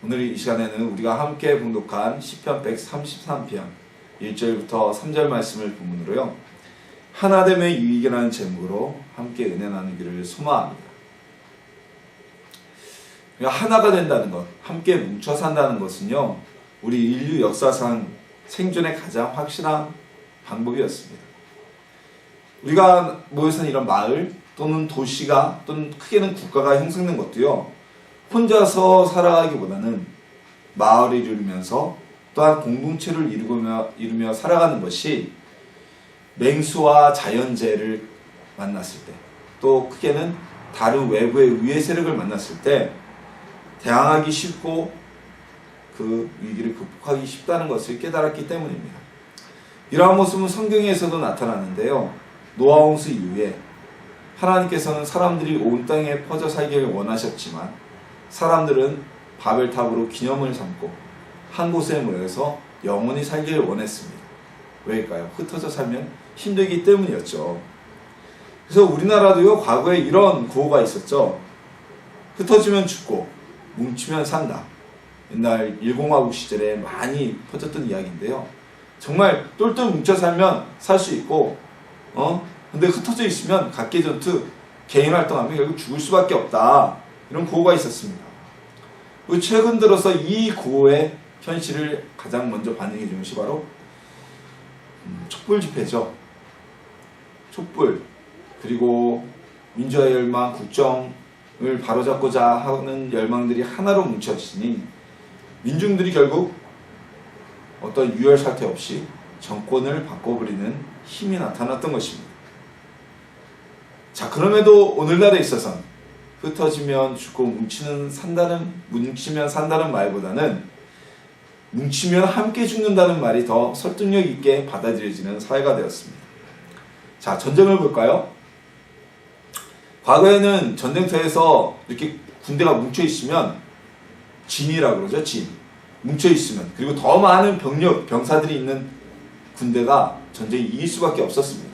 오늘 이 시간에는 우리가 함께 봉독한 시편 133편 1절부터 3절 말씀을 본문으로요, 하나됨의 유익이라는 제목으로 함께 은혜 나누기를 소망합니다. 하나가 된다는 것, 함께 뭉쳐 산다는 것은요, 우리 인류 역사상 생존의 가장 확실한 방법이었습니다. 우리가 모여 사는 이런 마을 또는 도시가 또는 크게는 국가가 형성된 것도요, 혼자서 살아가기보다는 마을을 이루면서 또한 공동체를 이루며 살아가는 것이 맹수와 자연재해를 만났을 때, 또 크게는 다른 외부의 위해 세력을 만났을 때 대항하기 쉽고 그 위기를 극복하기 쉽다는 것을 깨달았기 때문입니다. 이러한 모습은 성경에서도 나타나는데요, 노아 홍수 이후에 하나님께서는 사람들이 온 땅에 퍼져 살기를 원하셨지만 사람들은 바벨탑으로 기념을 삼고 한 곳에 모여서 영원히 살기를 원했습니다. 왜일까요? 흩어져 살면 힘들기 때문이었죠. 그래서 우리나라도요, 과거에 이런 구호가 있었죠. 흩어지면 죽고 뭉치면 산다. 옛날 일공화국 시절에 많이 퍼졌던 이야기인데요, 정말 똘똘 뭉쳐 살면 살 수 있고, 근데 흩어져 있으면 각계전투, 개인 활동하면 결국 죽을 수밖에 없다. 이런 구호가 있었습니다. 그리고 최근 들어서 이 구호의 현실을 가장 먼저 반영해 준 것이 바로 촛불 집회죠. 촛불, 그리고 민주화의 열망, 국정을 바로잡고자 하는 열망들이 하나로 뭉쳐지니 민중들이 결국 어떤 유혈 사태 없이 정권을 바꿔버리는 힘이 나타났던 것입니다. 자, 그럼에도 오늘날에 있어서는 흩어지면 죽고 뭉치면 산다는 말보다는 뭉치면 함께 죽는다는 말이 더 설득력 있게 받아들여지는 사회가 되었습니다. 자, 전쟁을 볼까요? 과거에는 전쟁터에서 이렇게 군대가 뭉쳐 있으면 진이라고 그러죠. 진. 뭉쳐 있으면, 그리고 더 많은 병사들이 있는 군대가 전쟁이 이길 수밖에 없었습니다.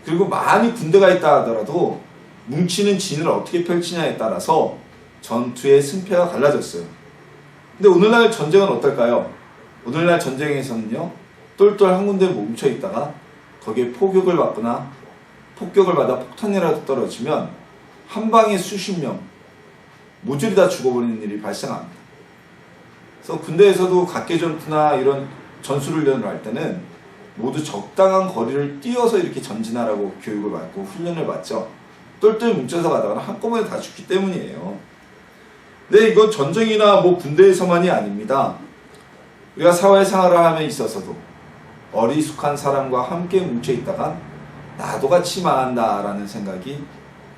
그리고 많이 군대가 있다 하더라도 뭉치는 진을 어떻게 펼치냐에 따라서 전투의 승패가 갈라졌어요. 근데 오늘날 전쟁은 어떨까요? 오늘날 전쟁에서는요, 똘똘 한 군데 뭉쳐 있다가 거기에 폭격을 받거나 폭격을 받아 폭탄이라도 떨어지면 한 방에 수십 명, 모조리 다 죽어버리는 일이 발생합니다. 그래서 군대에서도 각계전투나 이런 전술훈련을 할 때는 모두 적당한 거리를 뛰어서 이렇게 전진하라고 교육을 받고 훈련을 받죠. 똘똘 뭉쳐서 가다가 한꺼번에 다 죽기 때문이에요. 근데 이건 전쟁이나 군대에서만이 아닙니다. 우리가 사회생활을 함에 있어서도 어리숙한 사람과 함께 뭉쳐 있다가 나도 같이 망한다라는 생각이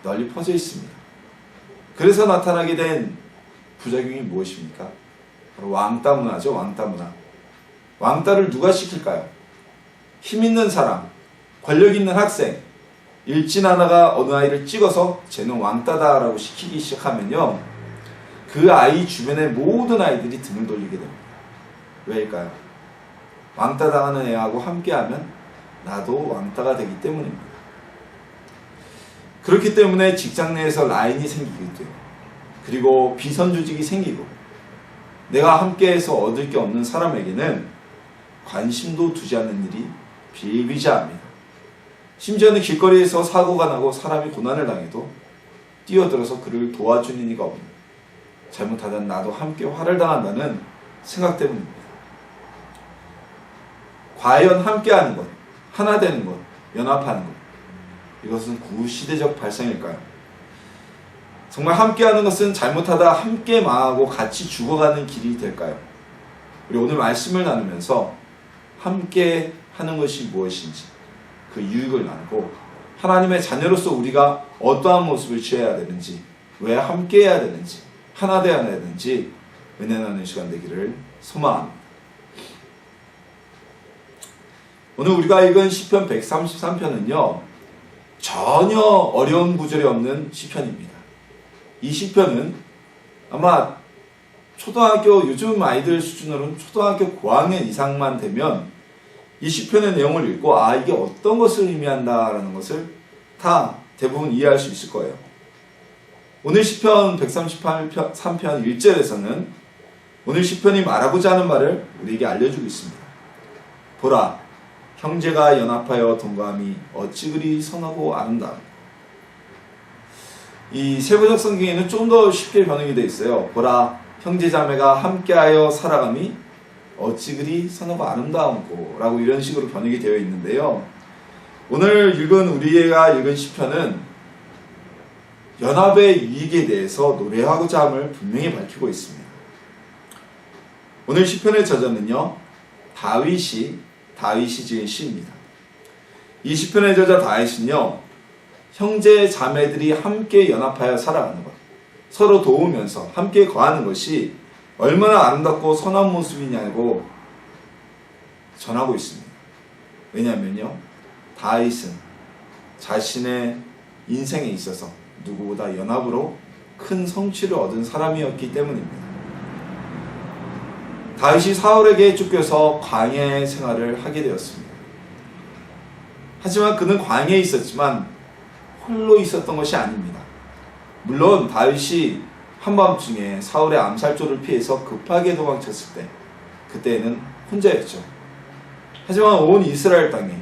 널리 퍼져 있습니다. 그래서 나타나게 된 부작용이 무엇입니까? 바로 왕따 문화죠. 왕따 문화. 왕따를 누가 시킬까요? 힘 있는 사람, 권력 있는 학생, 일진 하나가 어느 아이를 찍어서 쟤는 왕따다라고 시키기 시작하면요, 그 아이 주변의 모든 아이들이 등을 돌리게 됩니다. 왜일까요? 왕따 당하는 애하고 함께하면 나도 왕따가 되기 때문입니다. 그렇기 때문에 직장 내에서 라인이 생기기도 해요. 그리고 비선조직이 생기고, 내가 함께해서 얻을 게 없는 사람에게는 관심도 두지 않는 일이 비일비재합니다. 심지어는 길거리에서 사고가 나고 사람이 고난을 당해도 뛰어들어서 그를 도와주는 이가 없는, 잘못하다 나도 함께 화를 당한다는 생각 때문입니다. 과연 함께하는 것, 하나 되는 것, 연합하는 것, 이것은 구시대적 발상일까요? 정말 함께하는 것은 잘못하다 함께 망하고 같이 죽어가는 길이 될까요? 우리 오늘 말씀을 나누면서 함께 하는 것이 무엇인지 그 유익을 나누고, 하나님의 자녀로서 우리가 어떠한 모습을 취해야 되는지, 왜 함께 해야 되는지, 하나 되어야 되는지 은혜 나누는 시간 되기를 소망합니다. 오늘 우리가 읽은 시편 133편은요, 전혀 어려운 구절이 없는 시편입니다. 이 시편은 아마 요즘 아이들 수준으로는 초등학교 고학년 이상만 되면 이 시편의 내용을 읽고 이게 어떤 것을 의미한다라는 것을 다 대부분 이해할 수 있을 거예요. 오늘 시편 133편 1절에서는 오늘 시편이 말하고자 하는 말을 우리에게 알려주고 있습니다. 보라, 형제가 연합하여 동거함이 어찌 그리 선하고 아름다움. 이 세번역 성경에는 좀 더 쉽게 번역이 되어 있어요. 보라, 형제자매가 함께하여 살아감이 어찌 그리 선하고 아름다운고 라고 이런 식으로 번역이 되어 있는데요. 오늘 우리가 읽은 시편은 연합의 이익에 대해서 노래하고자 함을 분명히 밝히고 있습니다. 오늘 시편의 저자는요, 다윗이 지은 시입니다. 이 시편의 저자 다윗은요, 형제 자매들이 함께 연합하여 살아가는 것, 서로 도우면서 함께 거하는 것이 얼마나 아름답고 선한 모습이냐고 전하고 있습니다. 왜냐하면요, 다윗은 자신의 인생에 있어서 누구보다 연합으로 큰 성취를 얻은 사람이었기 때문입니다. 다윗이 사울에게 쫓겨서 광야 생활을 하게 되었습니다. 하지만 그는 광야에 있었지만 홀로 있었던 것이 아닙니다. 물론 다윗이 한밤중에 사울의 암살조를 피해서 급하게 도망쳤을 때, 그때는 혼자였죠. 하지만 온 이스라엘 땅에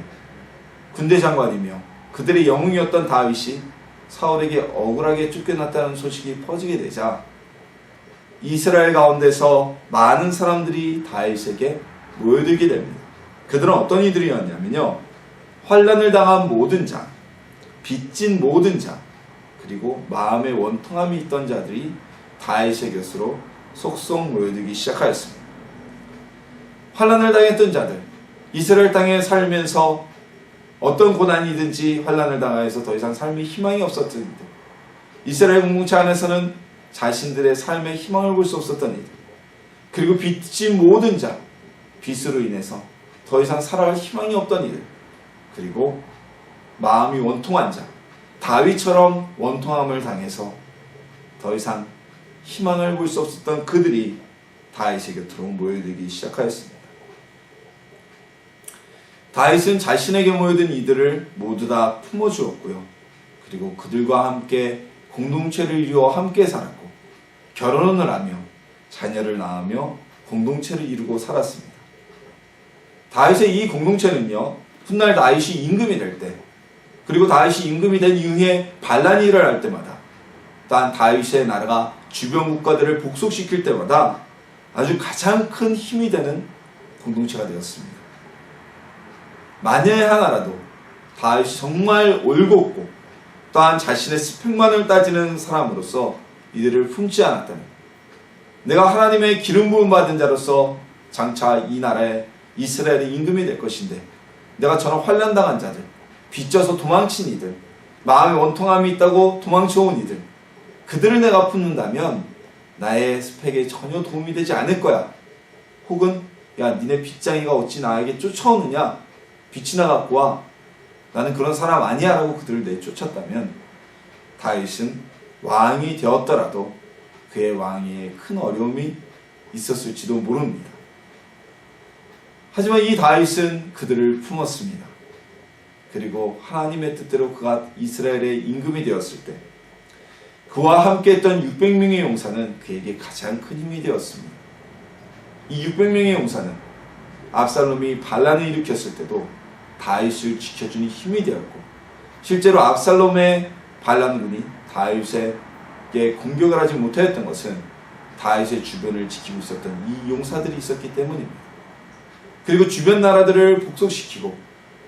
군대 장관이며 그들의 영웅이었던 다윗이 사울에게 억울하게 쫓겨났다는 소식이 퍼지게 되자 이스라엘 가운데서 많은 사람들이 다윗에게 모여들게 됩니다. 그들은 어떤 이들이었냐면요, 환난을 당한 모든 자, 빚진 모든 자, 그리고 마음에 원통함이 있던 자들이 다윗의 곁으로 속속 모여들기 시작하였습니다. 환난을 당했던 자들, 이스라엘 땅에 살면서 어떤 고난이든지 환난을 당하여서 더 이상 삶의 희망이 없었던 이들, 이스라엘 공동체 안에서는 자신들의 삶의 희망을 볼 수 없었던 이들, 그리고 빚진 모든 자, 빚으로 인해서 더 이상 살아갈 희망이 없던 이들, 그리고 마음이 원통한 자, 다윗처럼 원통함을 당해서 더 이상 희망을 볼 수 없었던 그들이 다윗의 곁으로 모여들기 시작하였습니다. 다윗은 자신에게 모여든 이들을 모두 다 품어주었고요. 그리고 그들과 함께 공동체를 이루어 함께 살았고, 결혼을 하며 자녀를 낳으며 공동체를 이루고 살았습니다. 다윗의 이 공동체는요, 훗날 다윗이 임금이 될 때, 그리고 다윗이 임금이 된 이후에 반란이 일어날 때마다, 또한 다윗의 나라가 주변 국가들을 복속시킬 때마다 아주 가장 큰 힘이 되는 공동체가 되었습니다. 만약에 하나라도 다윗이 정말 올곧고 또한 자신의 스펙만을 따지는 사람으로서 이들을 품지 않았다면, 내가 하나님의 기름 부음 받은 자로서 장차 이 나라의 이스라엘의 임금이 될 것인데, 내가 저런 환난당한 자들, 빚져서 도망친 이들, 마음에 원통함이 있다고 도망쳐온 이들, 그들을 내가 품는다면 나의 스펙에 전혀 도움이 되지 않을 거야. 혹은 야, 니네 빚장이가 어찌 나에게 쫓아오느냐, 빚이나 갖고 와, 나는 그런 사람 아니야 라고 그들을 내쫓았다면 다윗은 왕이 되었더라도 그의 왕위에 큰 어려움이 있었을지도 모릅니다. 하지만 이 다윗은 그들을 품었습니다. 그리고 하나님의 뜻대로 그가 이스라엘의 임금이 되었을 때 그와 함께 했던 600명의 용사는 그에게 가장 큰 힘이 되었습니다. 이 600명의 용사는 압살롬이 반란을 일으켰을 때도 다윗을 지켜주는 힘이 되었고, 실제로 압살롬의 반란군이 다윗에게 공격을 하지 못하였던 것은 다윗의 주변을 지키고 있었던 이 용사들이 있었기 때문입니다. 그리고 주변 나라들을 복속시키고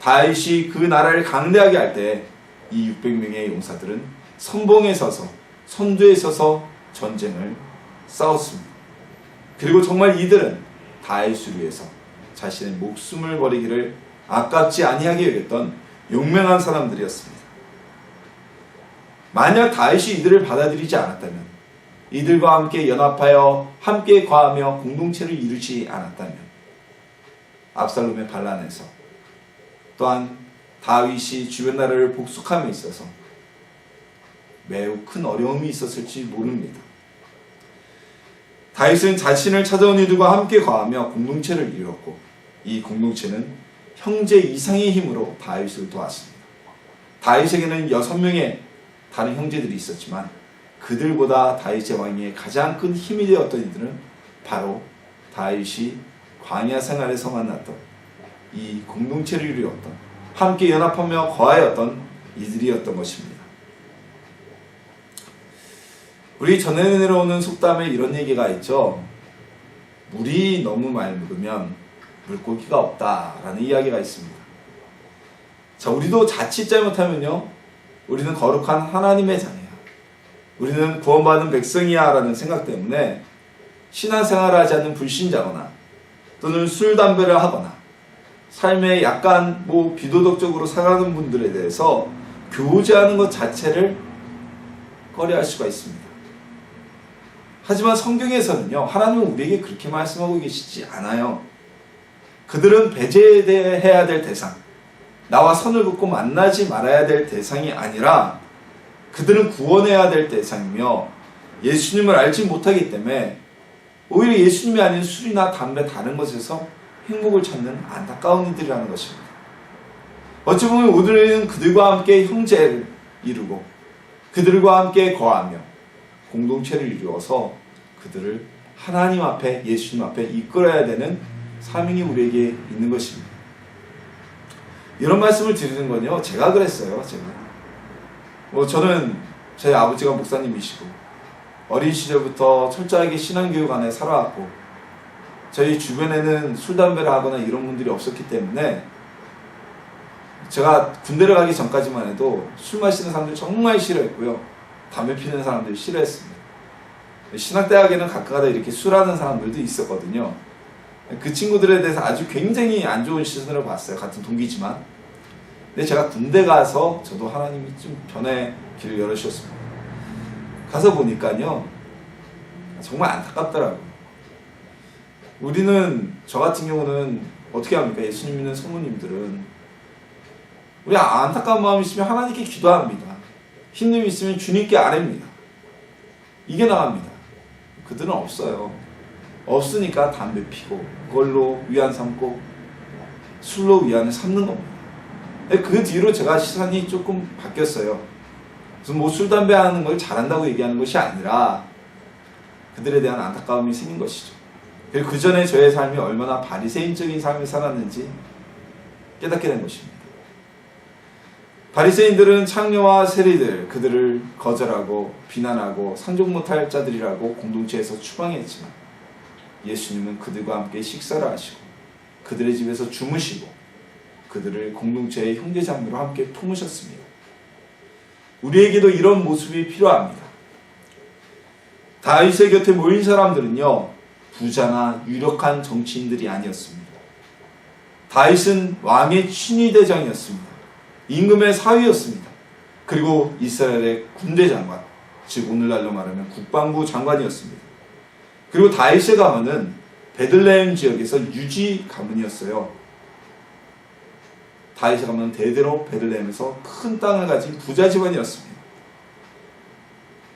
다윗이 그 나라를 강대하게 할 때 이 600명의 용사들은 선봉에 서서, 선두에 서서 전쟁을 싸웠습니다. 그리고 정말 이들은 다윗을 위해서 자신의 목숨을 버리기를 아깝지 아니하게 여겼던 용맹한 사람들이었습니다. 만약 다윗이 이들을 받아들이지 않았다면, 이들과 함께 연합하여 함께 거하며 공동체를 이루지 않았다면, 압살롬의 반란에서 또한 다윗이 주변 나라를 복속함에 있어서 매우 큰 어려움이 있었을지 모릅니다. 다윗은 자신을 찾아온 이들과 함께 거하며 공동체를 이루었고, 이 공동체는 형제 이상의 힘으로 다윗을 도왔습니다. 다윗에게는 6명의 다른 형제들이 있었지만 그들보다 다윗의 왕위에 가장 큰 힘이 되었던 이들은 바로 다윗이 광야 생활에서 만났던 이 공동체를 이루었던, 함께 연합하며 거하였던 이들이었던 것입니다. 우리 전해 내려오는 속담에 이런 얘기가 있죠. 물이 너무 맑으면 물고기가 없다라는 이야기가 있습니다. 자, 우리도 자칫 잘못하면요, 우리는 거룩한 하나님의 자녀야, 우리는 구원받은 백성이야 라는 생각 때문에 신앙생활을 하지 않는 불신자거나 또는 술, 담배를 하거나 삶에 약간 비도덕적으로 살아가는 분들에 대해서 교제하는 것 자체를 꺼려할 수가 있습니다. 하지만 성경에서는요, 하나님은 우리에게 그렇게 말씀하고 계시지 않아요. 그들은 배제해야 될 대상, 나와 선을 긋고 만나지 말아야 될 대상이 아니라 그들은 구원해야 될 대상이며, 예수님을 알지 못하기 때문에 오히려 예수님이 아닌 술이나 담배 다른 것에서 행복을 찾는 안타까운 이들이라는 것입니다. 어찌 보면 오늘은 그들과 함께 형제를 이루고 그들과 함께 거하며 공동체를 이루어서 그들을 하나님 앞에, 예수님 앞에 이끌어야 되는 사명이 우리에게 있는 것입니다. 이런 말씀을 드리는 건요, 제가 그랬어요. 저는 제 아버지가 목사님이시고 어린 시절부터 철저하게 신앙교육 안에 살아왔고, 저희 주변에는 술, 담배를 하거나 이런 분들이 없었기 때문에 제가 군대를 가기 전까지만 해도 술 마시는 사람들 정말 싫어했고요, 담배 피우는 사람들 싫어했습니다. 신학대학에는 가끔가다 이렇게 술하는 사람들도 있었거든요. 그 친구들에 대해서 아주 굉장히 안 좋은 시선으로 봤어요. 같은 동기지만. 근데 제가 군대 가서 저도 하나님이 좀 변의 길을 열어주셨습니다. 가서 보니까요, 정말 안타깝더라고요. 우리는, 저 같은 경우는 어떻게 합니까? 예수님 믿는 성모님들은 우리 안타까운 마음이 있으면 하나님께 기도합니다. 힘듦이 있으면 주님께 아뢰입니다. 이게 나갑니다. 그들은 없어요. 없으니까 담배 피고 그걸로 위안 삼고 술로 위안을 삼는 겁니다. 그 뒤로 제가 시선이 조금 바뀌었어요. 그래서 술, 담배 하는 걸 잘한다고 얘기하는 것이 아니라 그들에 대한 안타까움이 생긴 것이죠. 그리고 그 전에 저의 삶이 얼마나 바리새인적인 삶을 살았는지 깨닫게 된 것입니다. 바리새인들은 창녀와 세리들, 그들을 거절하고 비난하고 상종 못할 자들이라고 공동체에서 추방했지만, 예수님은 그들과 함께 식사를 하시고 그들의 집에서 주무시고 그들을 공동체의 형제자매로 함께 품으셨습니다. 우리에게도 이런 모습이 필요합니다. 다윗의 곁에 모인 사람들은요, 부자나 유력한 정치인들이 아니었습니다. 다윗은 왕의 친위대장이었습니다. 임금의 사위였습니다. 그리고 이스라엘의 군대 장관, 즉 오늘날로 말하면 국방부 장관이었습니다. 그리고 다윗의 가문은 베들레헴 지역에서 유지 가문이었어요. 다윗의 가문은 대대로 베들레헴에서 큰 땅을 가진 부자 집안이었습니다.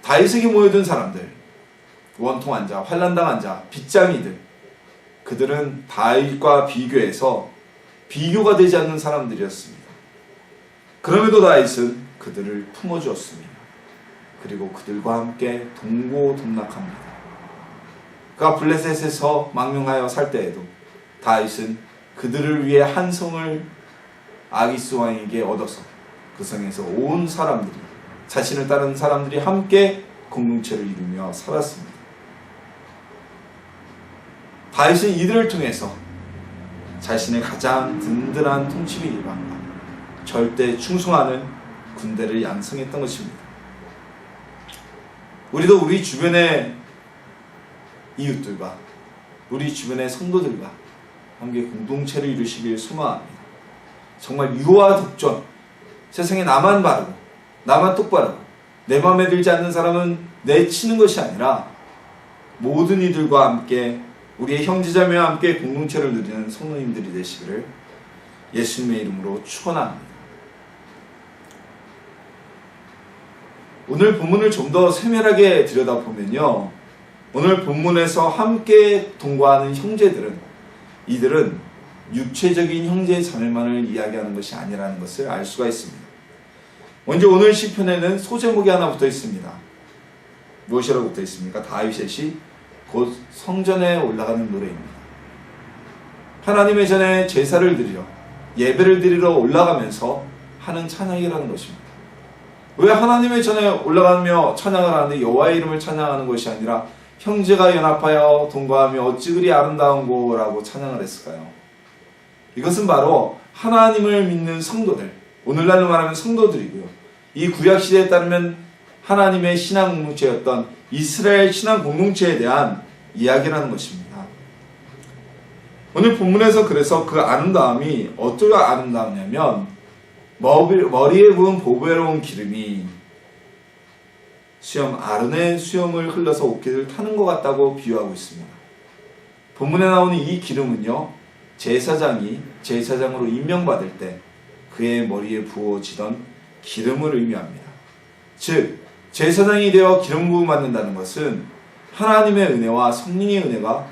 다윗에게 모여든 사람들, 원통한 자, 환난당한 자, 빚쟁이들, 그들은 다윗과 비교해서 비교가 되지 않는 사람들이었습니다. 그럼에도 다윗은 그들을 품어주었습니다. 그리고 그들과 함께 동고동락합니다. 그가 블레셋에서 망명하여 살 때에도 다윗은 그들을 위해 한 성을 아기스 왕에게 얻어서 그 성에서 온 사람들이, 자신을 따르는 사람들이 함께 공동체를 이루며 살았습니다. 다윗은 이들을 통해서 자신의 가장 든든한 통치비 일반과 절대 충성하는 군대를 양성했던 것입니다. 우리도 우리 주변의 이웃들과 우리 주변의 성도들과 함께 공동체를 이루시길 소망합니다. 정말 유아 독전, 세상에 나만 바르고 나만 똑바르고 내 마음에 들지 않는 사람은 내치는 것이 아니라 모든 이들과 함께 우리의 형제자매와 함께 공동체를 누리는 성도님들이 되시기를 예수님의 이름으로 축원합니다. 오늘 본문을 좀 더 세밀하게 들여다보면요, 오늘 본문에서 함께 동거하는 형제들은, 이들은 육체적인 형제 자매만을 이야기하는 것이 아니라는 것을 알 수가 있습니다. 먼저 오늘 시편에는 소제목이 하나 붙어 있습니다. 무엇이라고 붙어 있습니까? 다윗의 시 곧 성전에 올라가는 노래입니다. 하나님의 전에 제사를 드리러, 예배를 드리러 올라가면서 하는 찬양이라는 것입니다. 왜 하나님의 전에 올라가며 찬양을 하는데 여호와의 이름을 찬양하는 것이 아니라 형제가 연합하여 동거하며 어찌 그리 아름다운고 라고 찬양을 했을까요? 이것은 바로 하나님을 믿는 성도들, 오늘날로 말하면 성도들이고요. 이 구약시대에 따르면 하나님의 신앙 공동체였던 이스라엘 신앙 공동체에 대한 이야기라는 것입니다. 오늘 본문에서 그래서 그 아름다움이 어떻게 아름다우냐면 머리에 부은 보배로운 기름이 아론의 수염을 흘러서 옷깃을 타는 것 같다고 비유하고 있습니다. 본문에 나오는 이 기름은요, 제사장이 제사장으로 임명받을 때 그의 머리에 부어지던 기름을 의미합니다. 즉 제사장이 되어 기름 부음 받는다는 것은 하나님의 은혜와 성령의 은혜가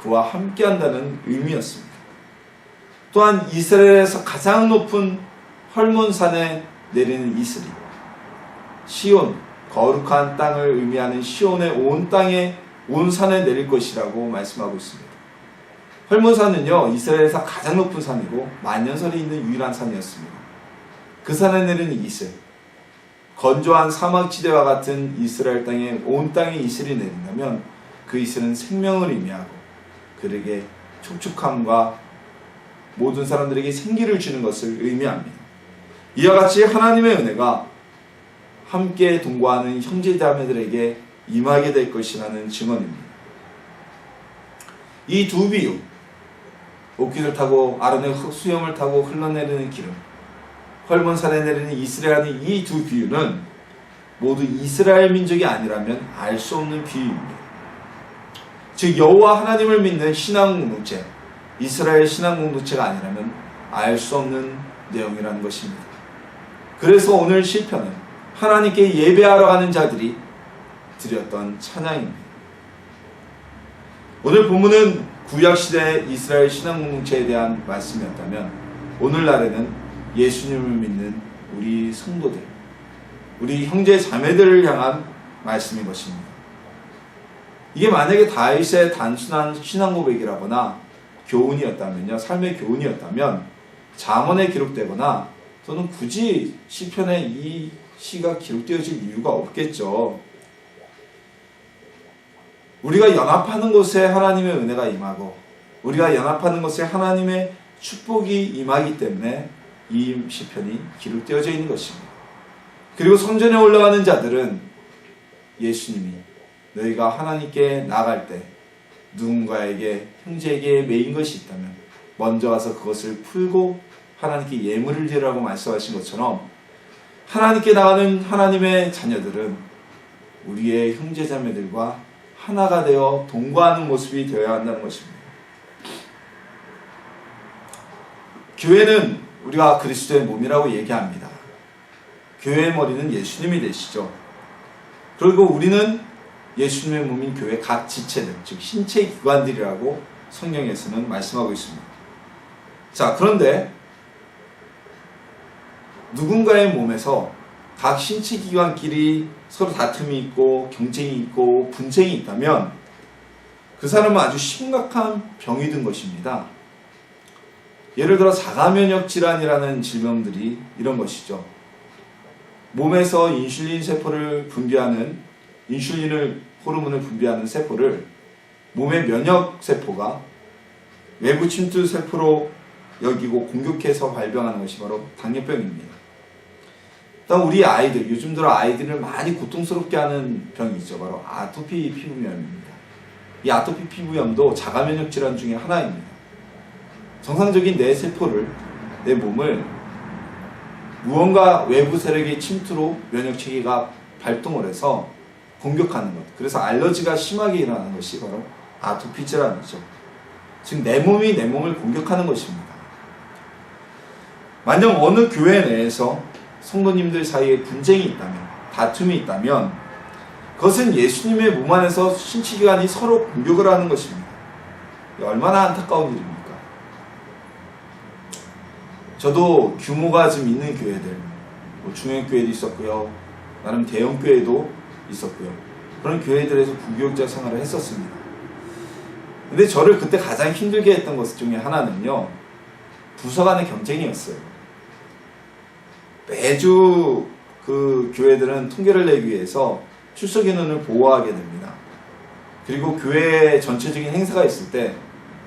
그와 함께한다는 의미였습니다. 또한 이스라엘에서 가장 높은 헐몬산에 내리는 이슬이 시온, 거룩한 땅을 의미하는 시온의 온 땅에 온 산에 내릴 것이라고 말씀하고 있습니다. 헐몬산은요, 이스라엘에서 가장 높은 산이고 만년설이 있는 유일한 산이었습니다. 그 산에 내리는 이슬, 건조한 사막지대와 같은 이스라엘 땅에 온 땅에 이슬이 내린다면 그 이슬은 생명을 의미하고 그에게 촉촉함과 모든 사람들에게 생기를 주는 것을 의미합니다. 이와 같이 하나님의 은혜가 함께 동거하는 형제자매들에게 임하게 될 것이라는 증언입니다. 이 두 비유, 옷깃을 타고 아론의 수염을 타고 흘러내리는 기름, 헐몬산에 내리는 이스라엘의 이 두 비유는 모두 이스라엘 민족이 아니라면 알 수 없는 비유입니다. 즉 여호와 하나님을 믿는 신앙 공동체, 이스라엘 신앙 공동체가 아니라면 알 수 없는 내용이라는 것입니다. 그래서 오늘 시편은 하나님께 예배하러 가는 자들이 드렸던 찬양입니다. 오늘 본문은 구약시대 이스라엘 신앙 공동체에 대한 말씀이었다면 오늘날에는 예수님을 믿는 우리 성도들, 우리 형제 자매들을 향한 말씀인 것입니다. 이게 만약에 다윗의 단순한 신앙 고백이라거나 교훈이었다면요, 삶의 교훈이었다면 잠언에 기록되거나 또는 굳이 시편에 이 시가 기록되어질 이유가 없겠죠. 우리가 연합하는 곳에 하나님의 은혜가 임하고 우리가 연합하는 곳에 하나님의 축복이 임하기 때문에 이 시편이 기록되어져 있는 것입니다. 그리고 성전에 올라가는 자들은 예수님이 너희가 하나님께 나갈 때 누군가에게 형제에게 매인 것이 있다면 먼저 가서 그것을 풀고 하나님께 예물을 드리라고 말씀하신 것처럼 하나님께 나가는 하나님의 자녀들은 우리의 형제자매들과 하나가 되어 동거하는 모습이 되어야 한다는 것입니다. 교회는 우리가 그리스도의 몸이라고 얘기합니다. 교회의 머리는 예수님이 되시죠. 그리고 우리는 예수님의 몸인 교회 각 지체들, 즉 신체 기관들이라고 성경에서는 말씀하고 있습니다. 자, 그런데 누군가의 몸에서 각 신체 기관끼리 서로 다툼이 있고 경쟁이 있고 분쟁이 있다면 그 사람은 아주 심각한 병이 든 것입니다. 예를 들어 자가면역 질환이라는 질병들이 이런 것이죠. 몸에서 인슐린 세포를 분비하는 인슐린을 호르몬을 분비하는 세포를 몸의 면역 세포가 외부 침투 세포로 여기고 공격해서 발병하는 것이 바로 당뇨병입니다. 또 우리 아이들, 요즘 들어 아이들을 많이 고통스럽게 하는 병이 있죠. 바로 아토피 피부염입니다. 이 아토피 피부염도 자가면역 질환 중에 하나입니다. 정상적인 내 세포를, 내 몸을 무언가 외부 세력의 침투로 면역체계가 발동을 해서 공격하는 것. 그래서 알러지가 심하게 일어나는 것이 바로 아토피 질환이죠. 즉 내 몸이 내 몸을 공격하는 것입니다. 만약 어느 교회 내에서 성도님들 사이에 분쟁이 있다면, 다툼이 있다면 그것은 예수님의 몸 안에서 신체기관이 서로 공격을 하는 것입니다. 얼마나 안타까운 일입니까? 저도 규모가 좀 있는 교회들, 중형교회도 있었고요, 나름 대형교회도 있었고요, 그런 교회들에서 부교육자 생활을 했었습니다. 근데 저를 그때 가장 힘들게 했던 것 중에 하나는요, 부서 간의 경쟁이었어요. 매주 그 교회들은 통계를 내기 위해서 출석 인원을 보호하게 됩니다. 그리고 교회 전체적인 행사가 있을 때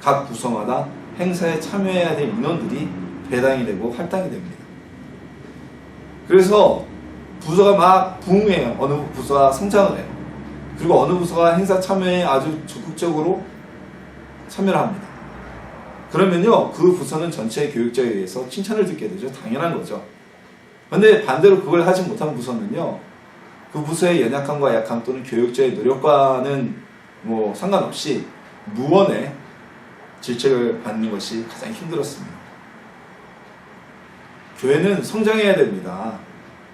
각 부서마다 행사에 참여해야 될 인원들이 배당이 되고 할당이 됩니다. 그래서 부서가 막 부흥해요. 어느 부서가 성장을 해요. 그리고 어느 부서가 행사 참여에 아주 적극적으로 참여를 합니다. 그러면요, 그 부서는 전체 교육자에 의해서 칭찬을 듣게 되죠. 당연한 거죠. 그런데 반대로 그걸 하지 못한 부서는요, 그 부서의 연약함과 약함 또는 교육자의 노력과는 뭐 상관없이 무언의 질책을 받는 것이 가장 힘들었습니다. 교회는 성장해야 됩니다.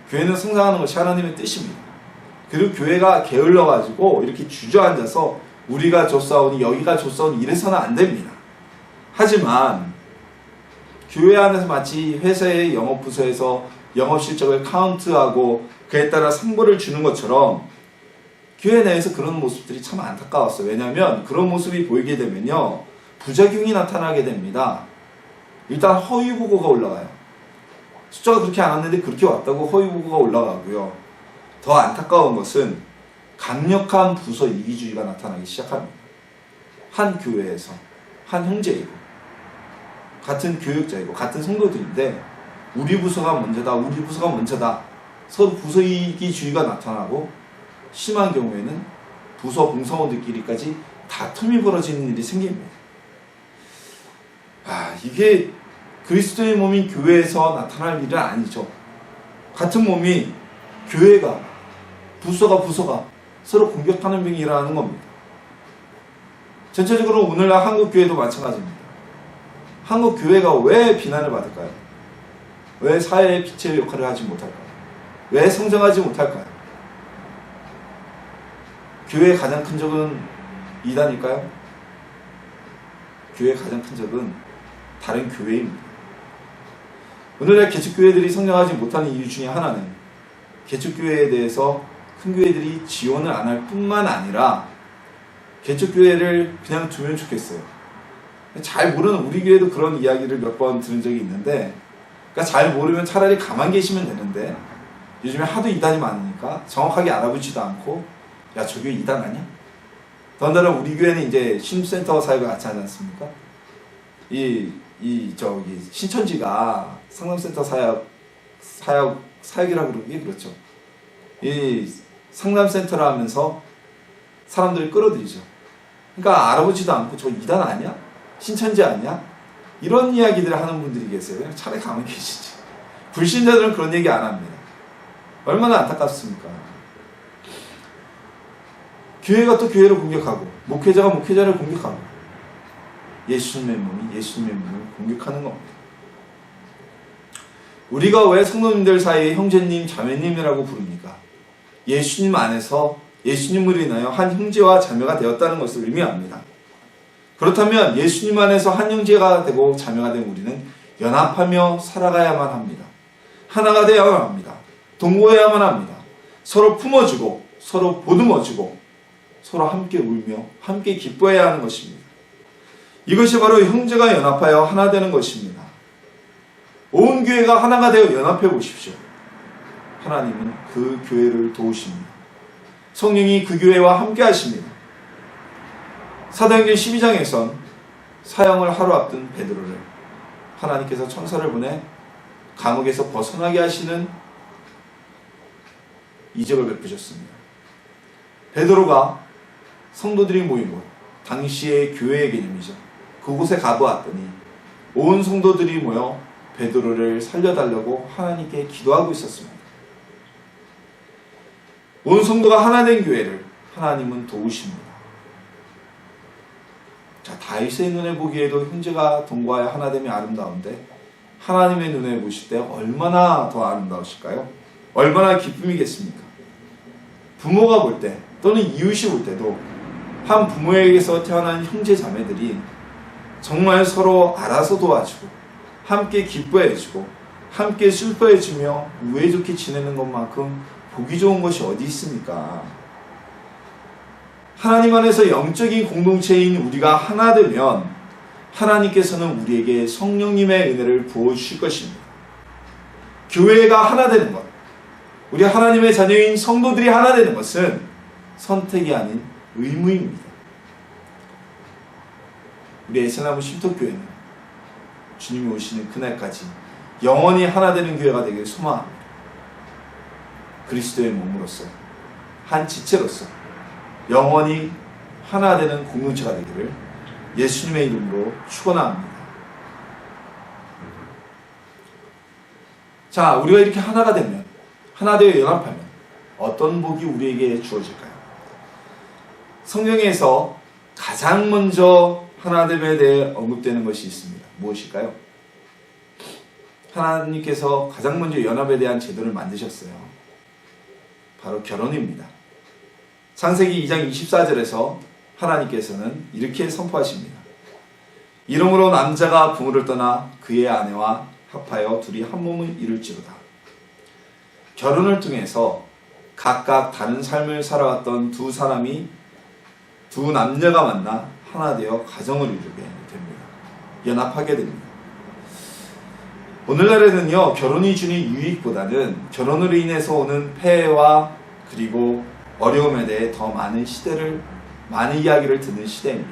교회는 성장하는 것이 하나님의 뜻입니다. 그리고 교회가 게을러가지고 이렇게 주저앉아서 우리가 줬사오니 여기가 줬사오니 이래서는 안 됩니다. 하지만 교회 안에서 마치 회사의 영업부서에서 영업실적을 카운트하고 그에 따라 상보를 주는 것처럼 교회 내에서 그런 모습들이 참 안타까웠어요. 왜냐하면 그런 모습이 보이게 되면요, 부작용이 나타나게 됩니다. 일단 허위보고가 올라가요. 숫자가 그렇게 안 왔는데 그렇게 왔다고 허위보고가 올라가고요. 더 안타까운 것은 강력한 부서 이기주의가 나타나기 시작합니다. 한 교회에서 한 형제이고 같은 교육자이고 같은 성도들인데 우리 부서가 먼저다, 우리 부서가 먼저다, 서로 부서 이기주의가 나타나고 심한 경우에는 부서 공사원들끼리까지 다툼이 벌어지는 일이 생깁니다. 이게 그리스도의 몸인 교회에서 나타날 일은 아니죠. 같은 몸이 교회가 부서가 서로 공격하는 병이 일어나는 겁니다. 전체적으로 오늘날 한국 교회도 마찬가지입니다. 한국 교회가 왜 비난을 받을까요? 왜 사회의 빛의 역할을 하지 못할까요? 왜 성장하지 못할까요? 교회의 가장 큰 적은 이단일까요? 교회의 가장 큰 적은 다른 교회입니다. 오늘날 개척교회들이 성장하지 못하는 이유 중에 하나는 개척교회에 대해서 큰 교회들이 지원을 안 할 뿐만 아니라 개척교회를 그냥 두면 좋겠어요. 잘 모르는 우리 교회도 그런 이야기를 몇 번 들은 적이 있는데, 그러니까 잘 모르면 차라리 가만 계시면 되는데 요즘에 하도 이단이 많으니까 정확하게 알아보지도 않고 야, 저 교회 이단 아니야? 더군다나 우리 교회는 이제 신센터 사역을 같이 하지 않습니까? 저기 신천지가 상담센터 사역이라고 그러기 그렇죠. 이 상담센터라 하면서 사람들을 끌어들이죠. 그러니까 알아보지도 않고 저 이단 아니야? 신천지 아니야? 이런 이야기들을 하는 분들이 계세요. 차라리 가만히 계시지. 불신자들은 그런 얘기 안 합니다. 얼마나 안타깝습니까? 교회가 또 교회를 공격하고 목회자가 목회자를 공격하고 예수님의 몸이 예수님의 몸을 공격하는 겁니다. 우리가 왜 성도님들 사이에 형제님, 자매님이라고 부릅니까? 예수님 안에서 예수님으로 인하여 한 형제와 자매가 되었다는 것을 의미합니다. 그렇다면 예수님 안에서 한 형제가 되고 자매가 된 우리는 연합하며 살아가야만 합니다. 하나가 되어야만 합니다. 동거해야만 합니다. 서로 품어주고 서로 보듬어주고 서로 함께 울며 함께 기뻐해야 하는 것입니다. 이것이 바로 형제가 연합하여 하나 되는 것입니다. 온 교회가 하나가 되어 연합해 보십시오. 하나님은 그 교회를 도우십니다. 성령이 그 교회와 함께 하십니다. 사도행전 12장에선 사형을 하루 앞둔 베드로를 하나님께서 천사를 보내 감옥에서 벗어나게 하시는 이적을 베푸셨습니다. 베드로가 성도들이 모인 곳, 당시의 교회의 개념이죠. 그곳에 가보았더니 온 성도들이 모여 베드로를 살려달라고 하나님께 기도하고 있었습니다. 온 성도가 하나 된 교회를 하나님은 도우십니다. 자, 다윗의 눈에 보기에도 형제가 동거하여 하나됨이 아름다운데 하나님의 눈에 보실 때 얼마나 더 아름다우실까요? 얼마나 기쁨이겠습니까? 부모가 볼 때 또는 이웃이 볼 때도 한 부모에게서 태어난 형제 자매들이 정말 서로 알아서 도와주고 함께 기뻐해주고 함께 슬퍼해주며 우애 좋게 지내는 것만큼 보기 좋은 것이 어디 있습니까? 하나님 안에서 영적인 공동체인 우리가 하나 되면 하나님께서는 우리에게 성령님의 은혜를 부어주실 것입니다. 교회가 하나 되는 것, 우리 하나님의 자녀인 성도들이 하나 되는 것은 선택이 아닌 의무입니다. 우리 에세나무 쉼터교회는 주님이 오시는 그날까지 영원히 하나 되는 교회가 되길 소망합니다. 그리스도의 몸으로서 한 지체로서 영원히 하나 되는 공동체가 되기를 예수님의 이름으로 축원합니다. 자, 우리가 이렇게 하나가 되면, 하나 되어 연합하면 어떤 복이 우리에게 주어질까요? 성경에서 가장 먼저 하나됨에 대해 언급되는 것이 있습니다. 무엇일까요? 하나님께서 가장 먼저 연합에 대한 제도를 만드셨어요. 바로 결혼입니다. 창세기 2장 24절에서 하나님께서는 이렇게 선포하십니다. 이러므로 남자가 부모를 떠나 그의 아내와 합하여 둘이 한 몸을 이룰지로다. 결혼을 통해서 각각 다른 삶을 살아왔던 두 사람이, 두 남녀가 만나 하나 되어 가정을 이루게 됩니다. 연합하게 됩니다. 오늘날에는요, 결혼이 주는 유익보다는 결혼으로 인해서 오는 폐해와 그리고 어려움에 대해 더 많은 이야기를 듣는 시대입니다.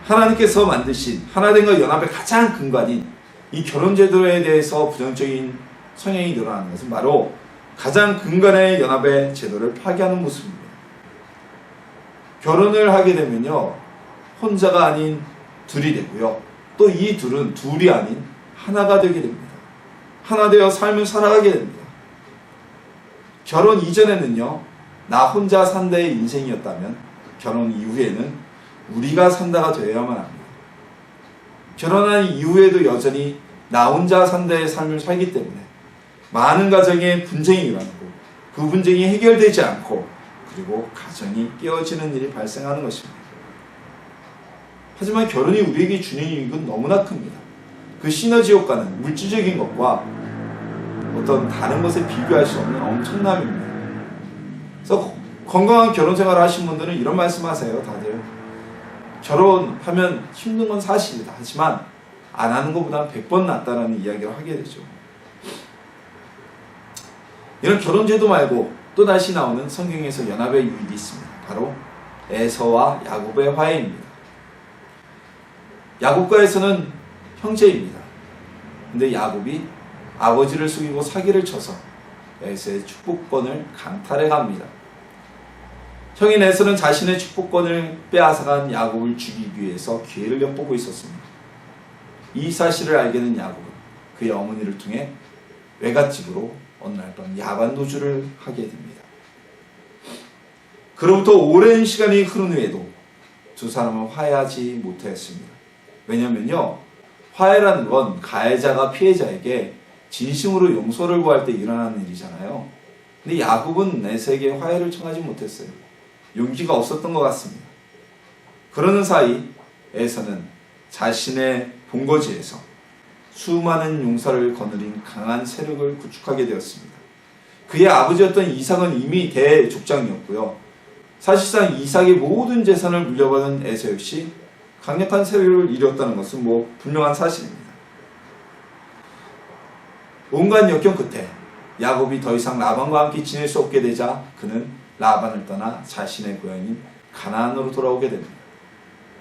하나님께서 만드신 하나됨과 연합의 가장 근간인 이 결혼제도에 대해서 부정적인 성향이 늘어나는 것은 바로 가장 근간의 연합의 제도를 파괴하는 모습입니다. 결혼을 하게 되면요, 혼자가 아닌 둘이 되고요, 또 이 둘은 둘이 아닌 하나가 되게 됩니다. 하나 되어 삶을 살아가게 됩니다. 결혼 이전에는요, 나 혼자 산다의 인생이었다면 결혼 이후에는 우리가 산다가 되어야만 합니다. 결혼한 이후에도 여전히 나 혼자 산다의 삶을 살기 때문에 많은 가정에 분쟁이 일어나고 그 분쟁이 해결되지 않고 그리고 가정이 깨어지는 일이 발생하는 것입니다. 하지만 결혼이 우리에게 주는 이익은 너무나 큽니다. 그 시너지 효과는 물질적인 것과 어떤 다른 것에 비교할 수 없는 엄청남입니다. 그래서 건강한 결혼 생활을 하신 분들은 이런 말씀하세요. 다들 결혼하면 힘든 건 사실이다. 하지만 안 하는 것보다는 100번 낫다라는 이야기를 하게 되죠. 이런 결혼제도 말고 또 다시 나오는 성경에서 연합의 유익이 있습니다. 바로 에서와 야곱의 화해입니다. 야곱과 에서는 형제입니다. 근데 야곱이 아버지를 속이고 사기를 쳐서 에서의 축복권을 강탈해 갑니다. 형인 에서는 자신의 축복권을 빼앗아간 야곱을 죽이기 위해서 기회를 엿보고 있었습니다. 이 사실을 알게 된 야곱은 그의 어머니를 통해 외갓집으로 어느 날 밤 야반도주를 하게 됩니다. 그로부터 오랜 시간이 흐른 후에도 두 사람은 화해하지 못하였습니다. 왜냐면요, 화해라는 건 가해자가 피해자에게 진심으로 용서를 구할 때 일어나는 일이잖아요. 근데 야곱은 에서에게 화해를 청하지 못했어요. 용기가 없었던 것 같습니다. 그러는 사이 에서는 자신의 본거지에서 수많은 용사를 거느린 강한 세력을 구축하게 되었습니다. 그의 아버지였던 이삭은 이미 대족장이었고요. 사실상 이삭의 모든 재산을 물려받은 에서 역시 강력한 세력을 이뤘다는 것은 분명한 사실입니다. 온갖 역경 끝에 야곱이 더 이상 라반과 함께 지낼 수 없게 되자 그는 라반을 떠나 자신의 고향인 가나안으로 돌아오게 됩니다.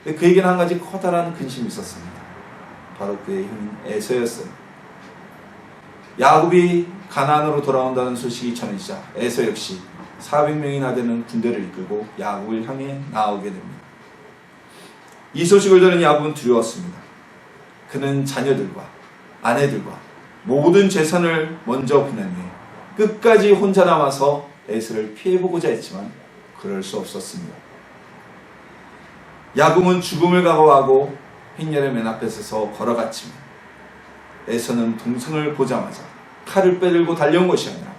근데 그에게는 한 가지 커다란 근심이 있었습니다. 바로 그의 형인 에서였어요. 야곱이 가나안으로 돌아온다는 소식이 전해지자 에서 역시 400명이나 되는 군대를 이끌고 야곱을 향해 나아오게 됩니다. 이 소식을 들은 야곱은 두려웠습니다. 그는 자녀들과 아내들과 모든 재산을 먼저 보낸 후에 끝까지 혼자 남아서 에서를 피해보고자 했지만 그럴 수 없었습니다. 야곱은 죽음을 각오하고 행렬의 맨 앞에 서서 걸어갔지만 에서는 동생을 보자마자 칼을 빼들고 달려온 것이 아니라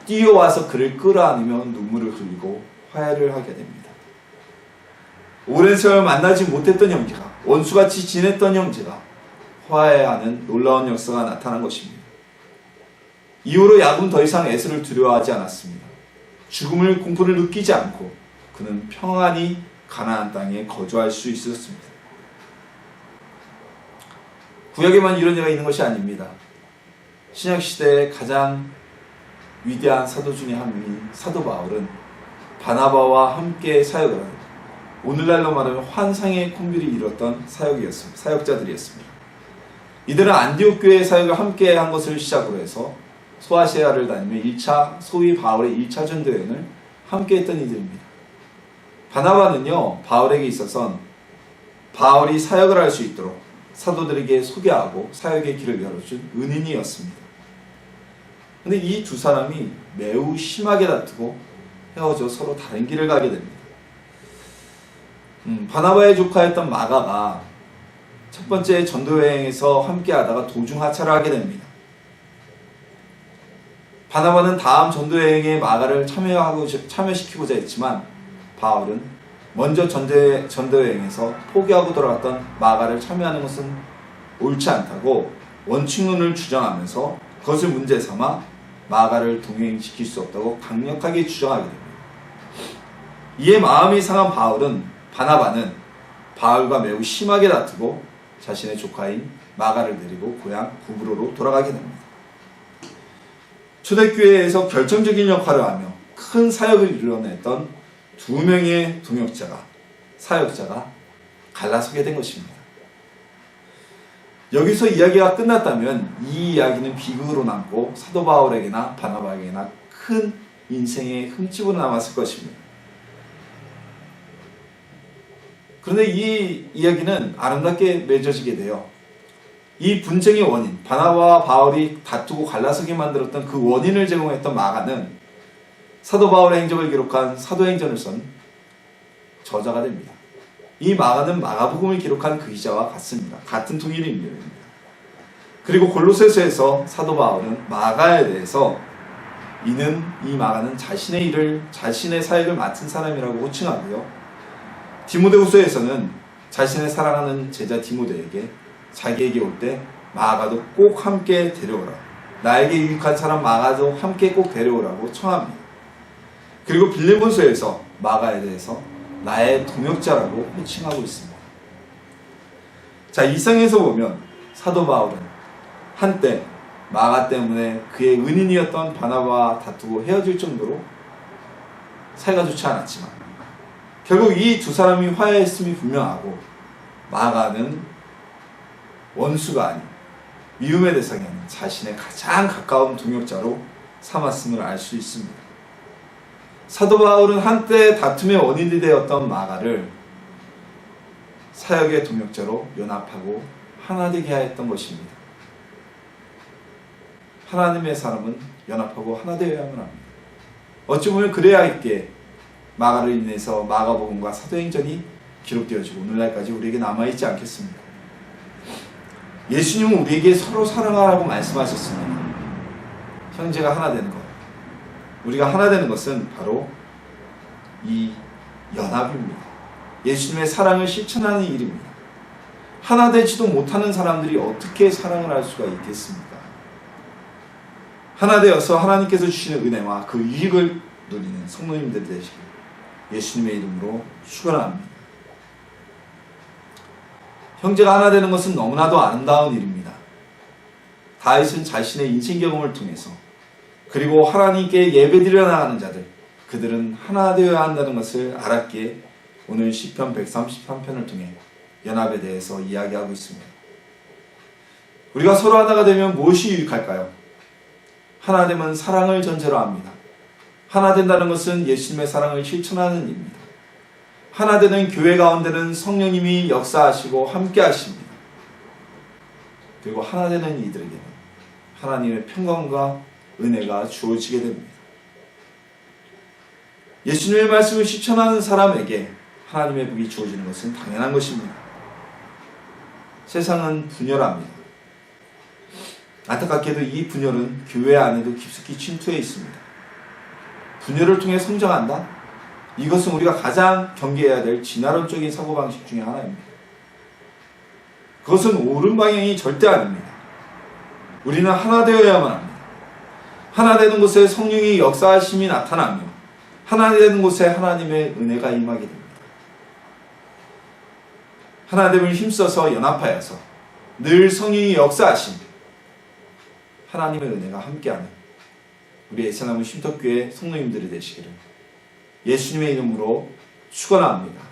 뛰어와서 그를 끌어안으며 눈물을 흘리고 화해를 하게 됩니다. 오랜 세월 만나지 못했던 형제가, 원수같이 지냈던 형제가 화해하는 놀라운 역사가 나타난 것입니다. 이후로 야곱은 더 이상 에서를 두려워하지 않았습니다. 죽음을 공포를 느끼지 않고 그는 평안히 가나안 땅에 거주할 수 있었습니다. 구약에만 이런 예가 있는 것이 아닙니다. 신약시대의 가장 위대한 사도 중에 한 분인 사도 바울은 바나바와 함께 사역을 하는, 오늘날로 말하면 환상의 콤비를 이뤘던 사역자들이었습니다. 이들은 안디옥 교회의 사역을 함께 한 것을 시작으로 해서 소아시아를 다니며 소위 바울의 1차 전도 여행을 함께 했던 이들입니다. 바나바는요, 바울에게 있어선 바울이 사역을 할 수 있도록 사도들에게 소개하고 사역의 길을 열어준 은인이었습니다. 근데 이 두 사람이 매우 심하게 다투고 헤어져 서로 다른 길을 가게 됩니다. 바나바의 조카였던 마가가 첫 번째 전도여행에서 함께 하다가 도중 하차를 하게 됩니다. 바나바는 다음 전도여행에 마가를 참여시키고자 했지만 바울은 먼저 전도여행에서 포기하고 돌아갔던 마가를 참여하는 것은 옳지 않다고 원칙론을 주장하면서 그것을 문제 삼아 마가를 동행시킬 수 없다고 강력하게 주장하게 됩니다. 이에 마음이 상한 바나바는 바울과 매우 심하게 다투고 자신의 조카인 마가를 데리고 고향 구브로로 돌아가게 됩니다. 초대교회에서 결정적인 역할을 하며 큰 사역을 이뤄냈던 두 명의 사역자가 갈라서게 된 것입니다. 여기서 이야기가 끝났다면 이 이야기는 비극으로 남고 사도 바울에게나 바나바에게나 큰 인생의 흠집으로 남았을 것입니다. 그런데 이 이야기는 아름답게 맺어지게 돼요. 이 분쟁의 원인, 바나바와 바울이 다투고 갈라서게 만들었던 그 원인을 제공했던 마가는 사도 바울의 행적을 기록한 사도행전을 쓴 저자가 됩니다. 이 마가는 마가복음을 기록한 그 기자와 같습니다. 같은 통일의 인물입니다. 그리고 골로새서에서 사도 바울은 마가에 대해서 이 마가는 자신의 사역을 맡은 사람이라고 호칭하고요. 디모데후서에서는 자신의 사랑하는 제자 디모데에게 자기에게 올 때 마가도 꼭 함께 데려오라. 나에게 유익한 사람 마가도 함께 꼭 데려오라고 청합니다. 그리고 빌레몬서에서 마가에 대해서 나의 동역자라고 호칭하고 있습니다. 자, 이 상에서 보면 사도 바울은 한때 마가 때문에 그의 은인이었던 바나바와 다투고 헤어질 정도로 사이가 좋지 않았지만 결국 이 두 사람이 화해했음이 분명하고 마가는 원수가 아닌 미움의 대상이 아닌 자신의 가장 가까운 동역자로 삼았음을 알 수 있습니다. 사도 바울은 한때 다툼의 원인이 되었던 마가를 사역의 동역자로 연합하고 하나 되게 하였던 것입니다. 하나님의 사람은 연합하고 하나 되어야만 합니다. 어찌 보면 그래야 있게 마가를 인해서 마가복음과 사도행전이 기록되어지고 오늘날까지 우리에게 남아있지 않겠습니까? 예수님은 우리에게 서로 사랑하라고 말씀하셨습니다. 형제가 하나 되는 것, 우리가 하나 되는 것은 바로 이 연합입니다. 예수님의 사랑을 실천하는 일입니다. 하나 되지도 못하는 사람들이 어떻게 사랑을 할 수가 있겠습니까? 하나 되어서 하나님께서 주시는 은혜와 그 유익을 누리는 성도님들 되시길 예수님의 이름으로 축원합니다. 형제가 하나 되는 것은 너무나도 아름다운 일입니다. 다윗은 자신의 인생 경험을 통해서 그리고 하나님께 예배드려 나가는 자들, 그들은 하나 되어야 한다는 것을 알았기에 오늘 시편 133편을 통해 연합에 대해서 이야기하고 있습니다. 우리가 서로 하나가 되면 무엇이 유익할까요? 하나 되면 사랑을 전제로 합니다. 하나 된다는 것은 예수님의 사랑을 실천하는 일입니다. 하나 되는 교회 가운데는 성령님이 역사하시고 함께 하십니다. 그리고 하나 되는 이들에게는 하나님의 평강과 은혜가 주어지게 됩니다. 예수님의 말씀을 실천하는 사람에게 하나님의 복이 주어지는 것은 당연한 것입니다. 세상은 분열합니다. 안타깝게도 이 분열은 교회 안에도 깊숙이 침투해 있습니다. 분열을 통해 성장한다? 이것은 우리가 가장 경계해야 될 진화론적인 사고방식 중에 하나입니다. 그것은 옳은 방향이 절대 아닙니다. 우리는 하나 되어야만 합니다. 하나 되는 곳에 성령의 역사하심이 나타나며 하나 되는 곳에 하나님의 은혜가 임하게 됩니다. 하나됨을 힘써서 연합하여서 늘 성령이 역사하신 하나님의 은혜가 함께하는 우리 애사나무 쉼터교회 성도님들이 되시기를 예수님의 이름으로 축원합니다.